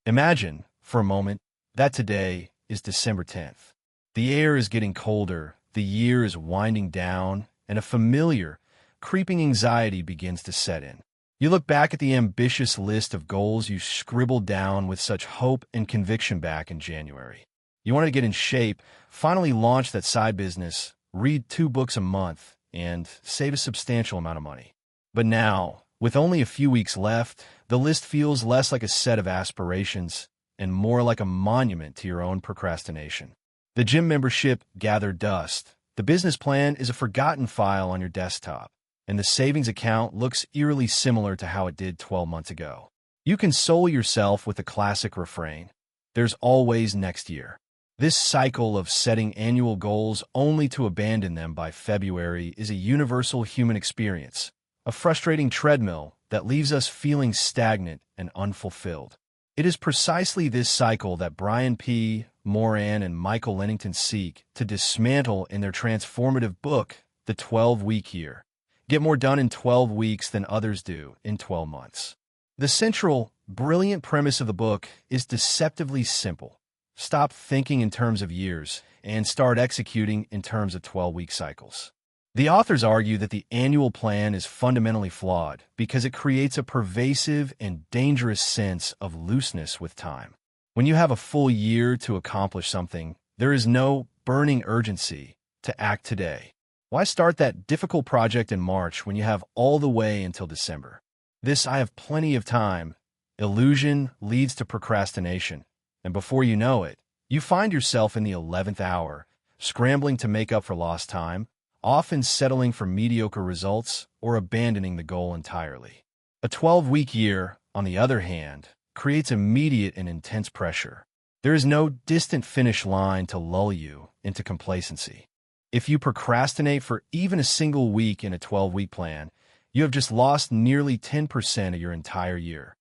Imagine, for a moment, that today is December 10th. The air is getting colder, the year is winding down, and a familiar, creeping anxiety begins to set in. You look back at the ambitious list of goals you scribbled down with such hope and conviction back in January. You wanted to get in shape, finally launch that side business, read 2 books a month, and save a substantial amount of money. But now, with only a few weeks left, the list feels less like a set of aspirations and more like a monument to your own procrastination. The gym membership gathered dust. The business plan is a forgotten file on your desktop, and the savings account looks eerily similar to how it did 12 months ago. You console yourself with the classic refrain, "There's always next year." This cycle of setting annual goals only to abandon them by February is a universal human experience, a frustrating treadmill that leaves us feeling stagnant and unfulfilled. It is precisely this cycle that Brian P. Moran and Michael Lennington seek to dismantle in their transformative book, The 12-Week Year. Get more done in 12 weeks than others do in 12 months. The central, brilliant premise of the book is deceptively simple. Stop thinking in terms of years and start executing in terms of 12-week cycles. The authors argue that the annual plan is fundamentally flawed because it creates a pervasive and dangerous sense of looseness with time. When you have a full year to accomplish something, there is no burning urgency to act today. Why start that difficult project in March when you have all the way until December? This "I have plenty of time" illusion leads to procrastination, and before you know it, you find yourself in the 11th hour, scrambling to make up for lost time, often settling for mediocre results or abandoning the goal entirely. A 12-week year, on the other hand, creates immediate and intense pressure. There is no distant finish line to lull you into complacency. If you procrastinate for even a single week in a 12-week plan, you have just lost nearly 10% of your entire year.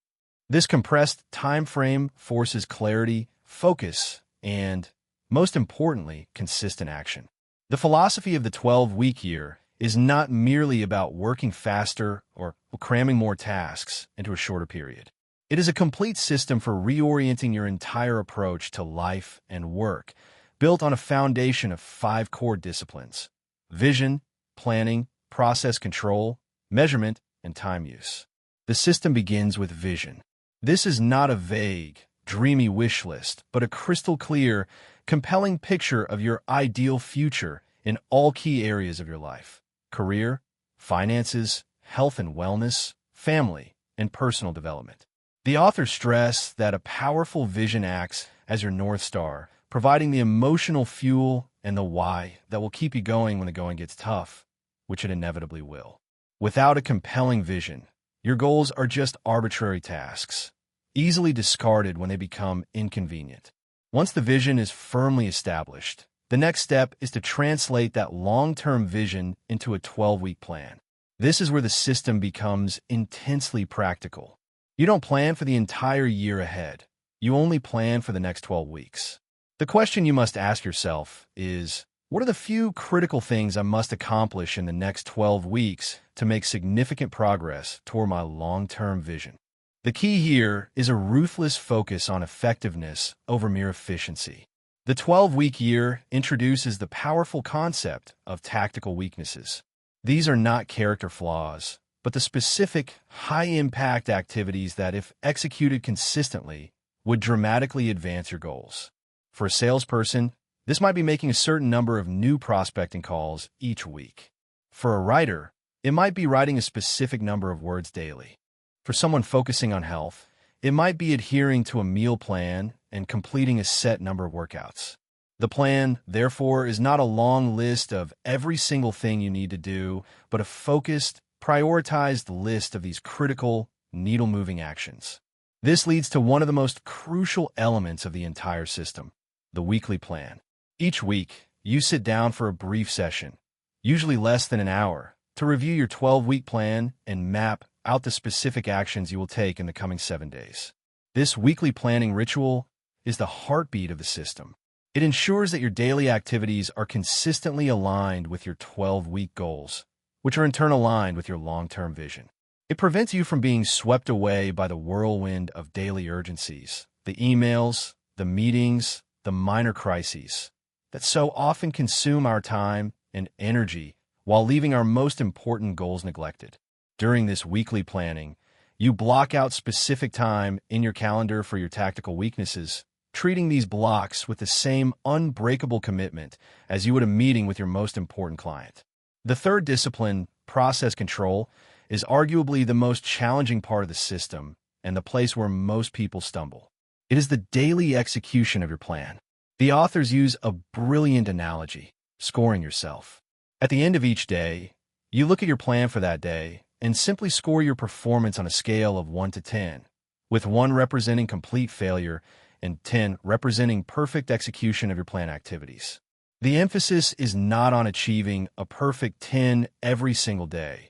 This compressed time frame forces clarity, focus, and, most importantly, consistent action. The philosophy of the 12-week year is not merely about working faster or cramming more tasks into a shorter period. It is a complete system for reorienting your entire approach to life and work, built on a foundation of 5 core disciplines: vision, planning, process control, measurement, and time use. The system begins with vision. This is not a vague, dreamy wish list, but a crystal clear, compelling picture of your ideal future in all key areas of your life: career, finances, health and wellness, family, and personal development. The authors stress that a powerful vision acts as your North Star, providing the emotional fuel and the why that will keep you going when the going gets tough, which it inevitably will. Without a compelling vision, your goals are just arbitrary tasks, easily discarded when they become inconvenient. Once the vision is firmly established, the next step is to translate that long-term vision into a 12-week plan. This is where the system becomes intensely practical. You don't plan for the entire year ahead. You only plan for the next 12 weeks. The question you must ask yourself is, what are the few critical things I must accomplish in the next 12 weeks to make significant progress toward my long-term vision? The key here is a ruthless focus on effectiveness over mere efficiency. The 12-week year introduces the powerful concept of tactical weaknesses. These are not character flaws, but the specific, high-impact activities that, if executed consistently, would dramatically advance your goals. For a salesperson, this might be making a certain number of new prospecting calls each week. For a writer, it might be writing a specific number of words daily. For someone focusing on health, it might be adhering to a meal plan and completing a set number of workouts. The plan, therefore, is not a long list of every single thing you need to do, but a focused, prioritized list of these critical, needle-moving actions. This leads to one of the most crucial elements of the entire system: the weekly plan. Each week, you sit down for a brief session, usually less than an hour, to review your 12-week plan and map out the specific actions you will take in the coming 7 days. This weekly planning ritual is the heartbeat of the system. It ensures that your daily activities are consistently aligned with your 12-week goals, which are in turn aligned with your long-term vision. It prevents you from being swept away by the whirlwind of daily urgencies, the emails, the meetings, the minor crises that so often consume our time and energy while leaving our most important goals neglected. During this weekly planning, you block out specific time in your calendar for your tactical weaknesses, treating these blocks with the same unbreakable commitment as you would a meeting with your most important client. The third discipline, process control, is arguably the most challenging part of the system and the place where most people stumble. It is the daily execution of your plan. The authors use a brilliant analogy, scoring yourself. At the end of each day, you look at your plan for that day and simply score your performance on a scale of 1 to 10, with 1 representing complete failure and 10 representing perfect execution of your plan activities. The emphasis is not on achieving a perfect 10 every single day.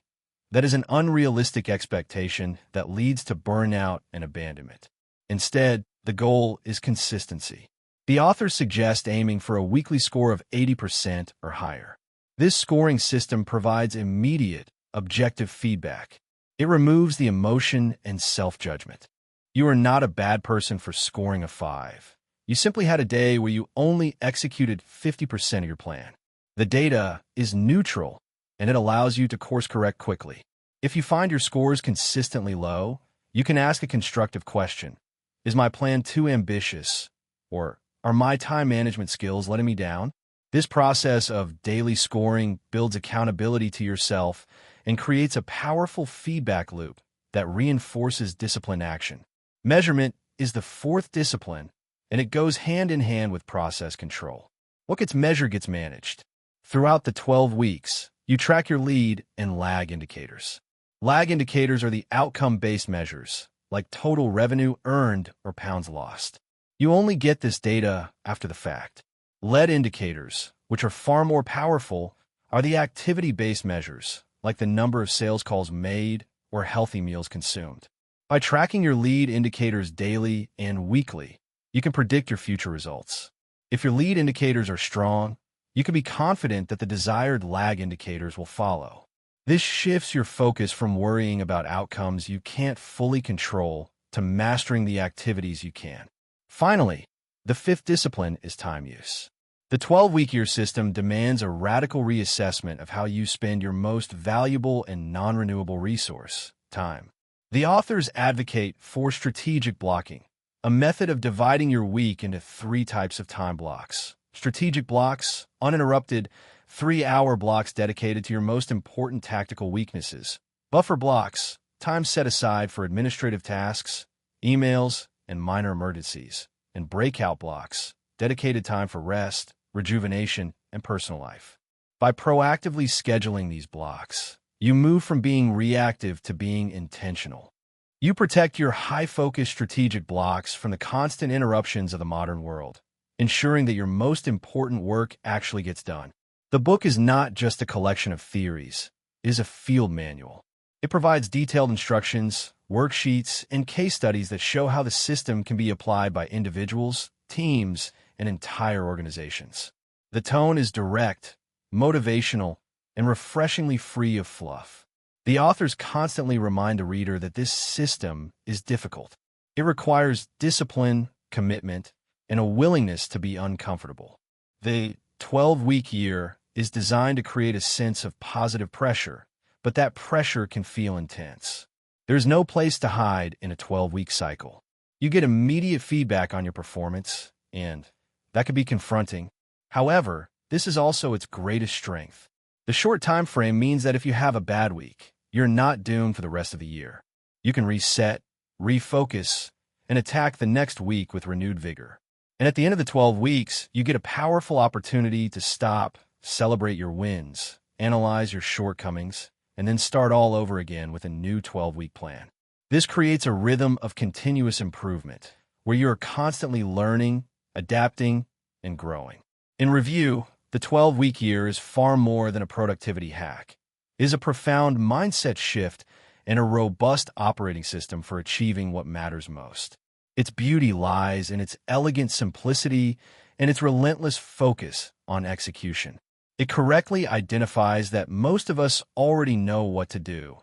That is an unrealistic expectation that leads to burnout and abandonment. Instead, the goal is consistency. The authors suggest aiming for a weekly score of 80% or higher. This scoring system provides immediate, objective feedback. It removes the emotion and self-judgment. You are not a bad person for scoring a 5. You simply had a day where you only executed 50% of your plan. The data is neutral, and it allows you to course-correct quickly. If you find your scores consistently low, you can ask a constructive question. Is my plan too ambitious? Or are my time management skills letting me down? This process of daily scoring builds accountability to yourself and creates a powerful feedback loop that reinforces disciplined action. Measurement is the fourth discipline, and it goes hand in hand with process control. What gets measured gets managed. Throughout the 12 weeks, you track your lead and lag indicators. Lag indicators are the outcome-based measures, like total revenue earned or pounds lost. You only get this data after the fact. Lead indicators, which are far more powerful, are the activity-based measures, like the number of sales calls made or healthy meals consumed. By tracking your lead indicators daily and weekly, you can predict your future results. If your lead indicators are strong, you can be confident that the desired lag indicators will follow. This shifts your focus from worrying about outcomes you can't fully control to mastering the activities you can. Finally, the fifth discipline is time use. The 12-week-year system demands a radical reassessment of how you spend your most valuable and non-renewable resource, time. The authors advocate for strategic blocking, a method of dividing your week into 3 types of time blocks. Strategic blocks, uninterrupted, 3-hour blocks dedicated to your most important tactical weaknesses. Buffer blocks, time set aside for administrative tasks, emails, and minor emergencies. And breakout blocks, dedicated time for rest, rejuvenation, and personal life. By proactively scheduling these blocks, you move from being reactive to being intentional. You protect your high-focus strategic blocks from the constant interruptions of the modern world, ensuring that your most important work actually gets done. The book is not just a collection of theories, it is a field manual. It provides detailed instructions, worksheets, and case studies that show how the system can be applied by individuals, teams, and entire organizations. The tone is direct, motivational, and refreshingly free of fluff. The authors constantly remind the reader that this system is difficult. It requires discipline, commitment, and a willingness to be uncomfortable. The 12-week year is designed to create a sense of positive pressure, but that pressure can feel intense. There's no place to hide in a 12-week cycle. You get immediate feedback on your performance, and that can be confronting. However, this is also its greatest strength. The short time frame means that if you have a bad week, you're not doomed for the rest of the year. You can reset, refocus, and attack the next week with renewed vigor. And at the end of the 12 weeks, you get a powerful opportunity to stop, celebrate your wins, analyze your shortcomings, and then start all over again with a new 12-week plan. This creates a rhythm of continuous improvement, where you are constantly learning, adapting, and growing. In review, the 12-week year is far more than a productivity hack. It is a profound mindset shift and a robust operating system for achieving what matters most. Its beauty lies in its elegant simplicity and its relentless focus on execution. It correctly identifies that most of us already know what to do.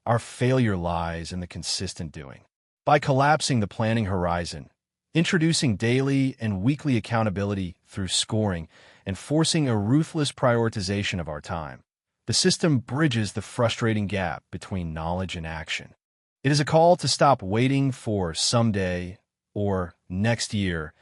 Our failure lies in the consistent doing. By collapsing the planning horizon, introducing daily and weekly accountability through scoring and forcing a ruthless prioritization of our time. The system bridges the frustrating gap between knowledge and action. It is a call to stop waiting for someday or next year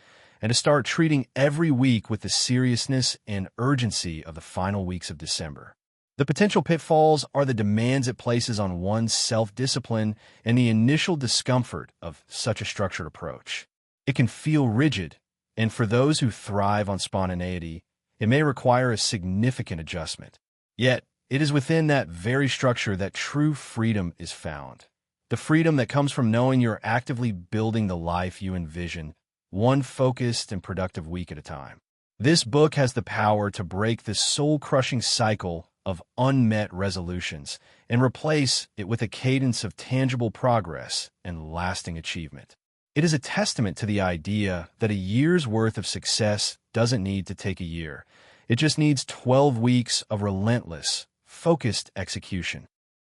and to start treating every week with the seriousness and urgency of the final weeks of December. The potential pitfalls are the demands it places on one's self-discipline and the initial discomfort of such a structured approach. It can feel rigid, and for those who thrive on spontaneity, it may require a significant adjustment. Yet, it is within that very structure that true freedom is found. The freedom that comes from knowing you're actively building the life you envision, one focused and productive week at a time. This book has the power to break this soul-crushing cycle of unmet resolutions and replace it with a cadence of tangible progress and lasting achievement. It is a testament to the idea that a year's worth of success doesn't need to take a year. It just needs 12 weeks of relentless, focused execution.